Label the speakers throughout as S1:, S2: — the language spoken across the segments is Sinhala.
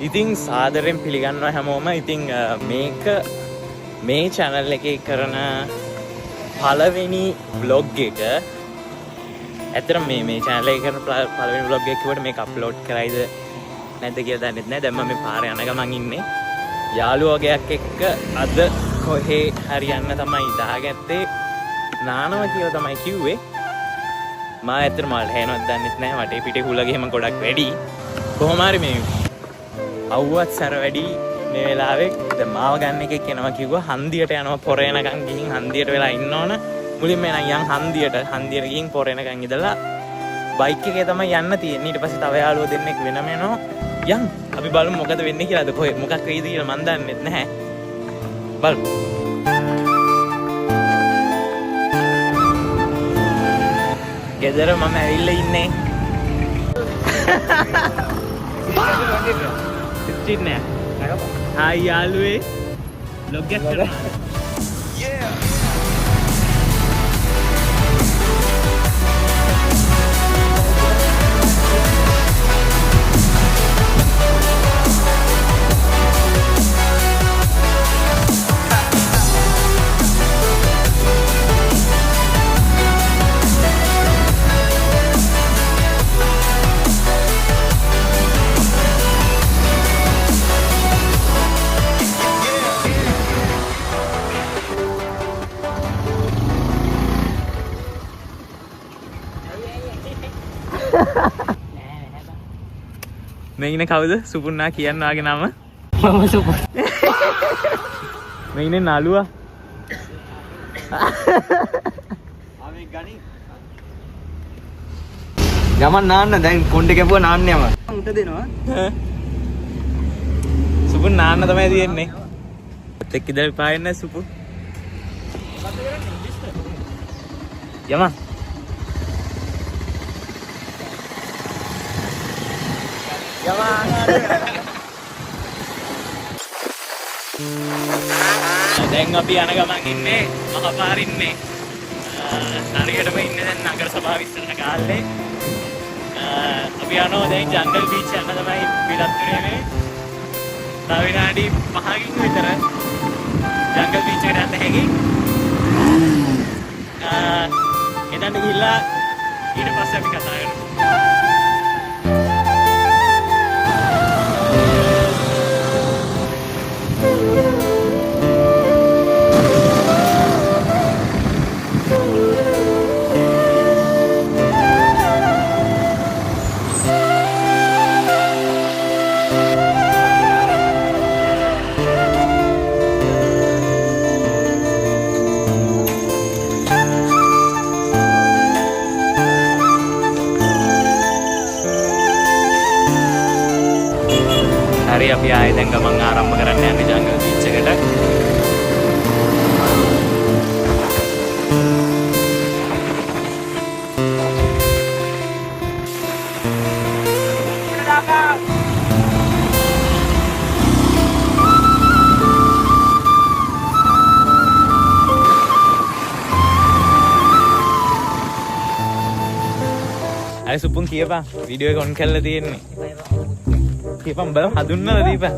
S1: ඉතින් සාදරයෙන් පිළිගන්නවා හැමෝම. ඉතින් මේක මේ channel එකේ කරන පළවෙනි vlog එක. ඇත්තටම මේ channel එකේ කරන පළවෙනි vlog එක කිව්වට මේක අප්ලෝඩ් කරයිද නැද්ද කියලා දන්නෙත් නැහැ. දැන් මම මේ පාරේ යන ගමන් ඉන්නේ. යාළුවෝ වගේක් එක්ක අද කොහේ හරි යන්න තමයි දාගත්තේ. නානවා කියලා තමයි කිව්වේ. මම ඇත්තටම හේනවත් දන්නෙත් නැහැ. වටේ පිටේ හුල ගිහම ගොඩක් වැඩි. කොහොම හරි මේ අවුවත් සැර වැඩි මේ වෙලාවේ දැන් මාව ගන්න එකෙක් එනවා කිව්වා හන්දියට යනවා පොරේනකන් ගිහින් හන්දියට වෙලා ඉන්න ඕන මුලින්ම එනම් යන් හන්දියට ගිහින් පොරේනකන් ඉඳලා බයික් එකේ තමයි යන්න තියෙන්නේ ඊට පස්සේ තව යාළුවෝ දෙන්නෙක් වෙනම එනවා යන් අපි බලමු මොකද වෙන්නේ කියලාද කොහෙ මොකක් වෙයිද කියලා මන් දන්නෙත් නැහැ බලමු ගෙදර මම ඇවිල්ලා ඉන්නේ Sitting Hi යාළුවේ vlog එකක් කරනවා මේ ඉන්නේ කවුද? සුපුන්නා කියන්න ආගේ නම. මම සුපුන්. මේ ඉන්නේ නළුවා. ආවේ ගනි.
S2: ගමන් නාන්න දැන් කොණ්ඩේ කැපුවා නාන්න යම. උන්ට දෙනවා.
S1: සුපුන් නාන්න තමයි තියෙන්නේ. එක් ඉදලා පායන්නේ සුපුන්. යම. දැන් අපි යන ගමන් ඉන්නේ මහපාර ඉන්නේ හරියටම ඉන්නේ දැන් නගර සභාව ඉස්සරහ ගාල්ලේ අපි යනවා දැන් ජංගල් බීච් යන්න තමයි පිටත්තුනේ මේ තව විනාඩි 5කින් විතර ජංගල් බීච් එකට යන්න හැකි එතනට ගිහිල්ලා ඊට පස්සේ අපි කතා කරමු hari අපි ආයෙ දැන් ගමන් ආරම්භ කරන්න යන්නේ ජංගල් බීච් එකට. අය සුපුන් කියපන් වීඩියෝ එක ඔන් කරලා තියෙන්නේ. කියපන් බලමු හඳුන්වලා දීපන්.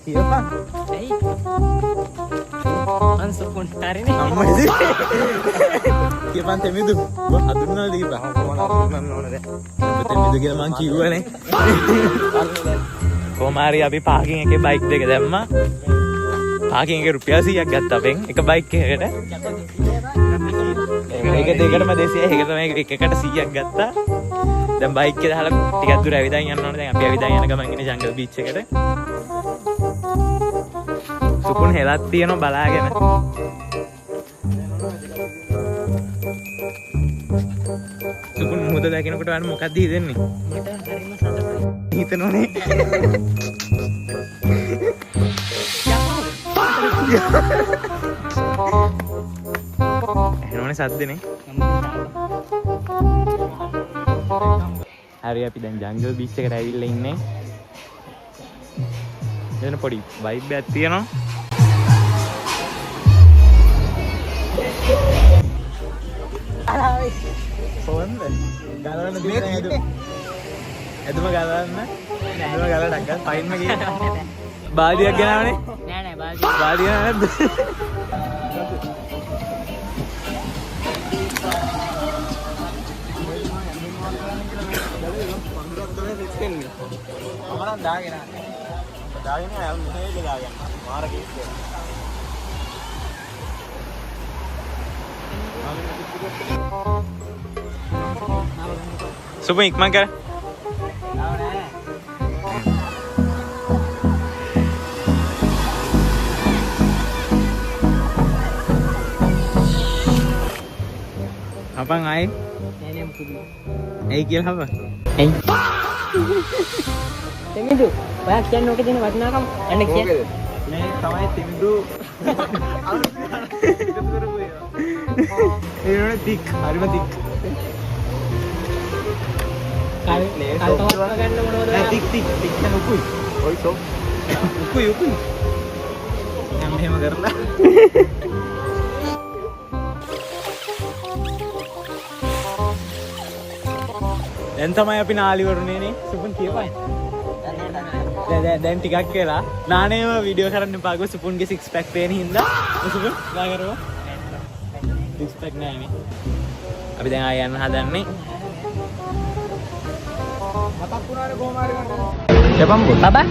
S1: කියපන්. ඇයි? මං සුපුන් හරිනේ. අම්මයි. කියපන් තෙමිදු. ඔබ හඳුන්වලා දීපන්. කොහොමද හඳුන්වන්න ඕනද? ඔබ තෙමිදු කියලා මං කිව්වනේ. කොහොම හරි අපි පාකින් එකේ බයික් දෙක දැම්මා. පාකින් එකේ රුපියල් 100ක් ගත්තා අපෙන් එක බයික් එකකට. ඒක දෙකටම 200 ඒක තමයි එකකට 100ක් ගත්තා. දැන් බයික් එක දාලා ටිකක් දුර ඇවිදන් යන්න ඕනේ. දැන් අපි ඇවිදන් යන ගමන් ඉන්නේ ජංගල් බීච් එකට. සුපුන් හෙලක් තියෙනවා බලාගෙන. සුපුන් මුහුද දකින්නකොට වань මොකක්ද හිතෙන්නේ? මට හරිම සතුටුයි. හිතනෝනේ. එනෝනේ සද්දනේ. හරි අපි දැන් ජංගල් බීච් එකට ඇවිල්ලා ඉන්නේ. එතන පොඩි වයිබ් එකක් තියෙනවා.
S2: කොහොමද? ගලවන්න දෙන්නේ නේද?
S1: ඇතුම ගලන්න ඇතුම ගල ඩක්ග පයින්ම ගිය බාධයක් ගෙනාවනේ
S3: නෑ නෑ
S1: බාධිය නැද්ද
S2: අමරන් දාගෙන මෙහෙ දාගන්න මාර කීස්සේ
S1: සුප ඉක්මන් කර අපන් ආයි ඇයි කියලා හබ
S3: ඇයි තෙමිදු ඔයා කියන්නේ ඕකේ තියෙන වටිනාකම අන්න කියන්න
S2: මේ තමයි තින්දු ඒනෝනේ තික් හරිම තික්
S3: කල් තවත් ගන්න මොනවද
S2: නෑ තික් නම් උකුයි ඔයි සොප් උකුයි නම් මෙහෙම කරලා
S1: දැන් තමයි අපි නාලිවරුණේනේ සුපුන් කියපයි දැන් ටිකක් කියලා නානේම වීඩියෝ කරන්න පාග සුපුන්ගේ සික්ස් පැක් පේන හින්දා සුපුන් දාගරව සික්ස් පැක් නෑනේ අපි දැන් ආය යන්න හදන්නේ
S2: මතක් වුණානේ කොහොම හරි ගන්න
S3: යපම්බෝ බබා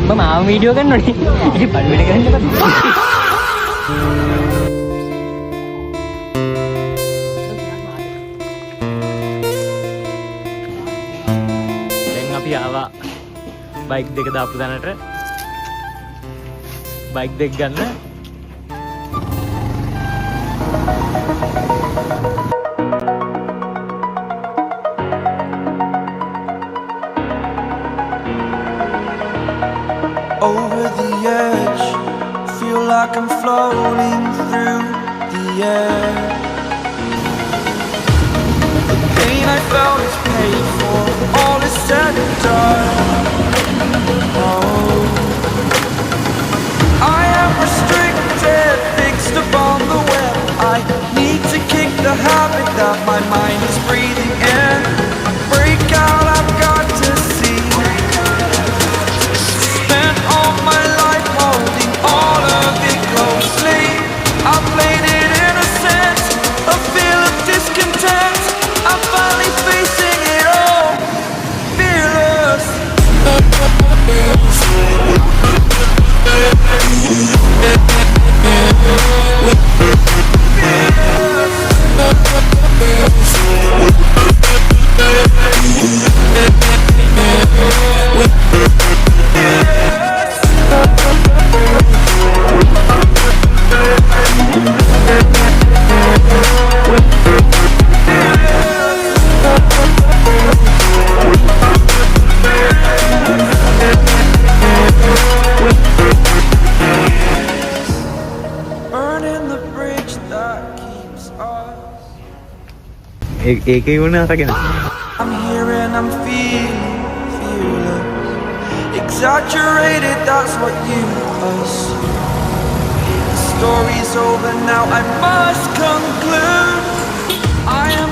S3: මම ආව වීඩියෝ කරනෝනේ ඉතින් පඩු වෙල කරන්න බෑ
S1: අපි ආවා බයික් දෙක දාපු තැනට බයික් දෙක ගන්න
S4: Over the edge, feel like I'm floating through the air. The pain I felt is paid for, all is said and done. Oh, I am restricted, fixed upon the web. I need to kick the habit that my mind is breathing in. Break out, I've got to see. Spent all my life holding all of it closely. I played it innocent, a feel of discontent. I'm finally facing it all, fearless. Burning the bridge that keeps us.
S1: ඒකේ වුණ අරගෙන
S4: I'm here and I'm feeling fearless. Exaggerated, that's what you assume. The story's over now, I must conclude. I am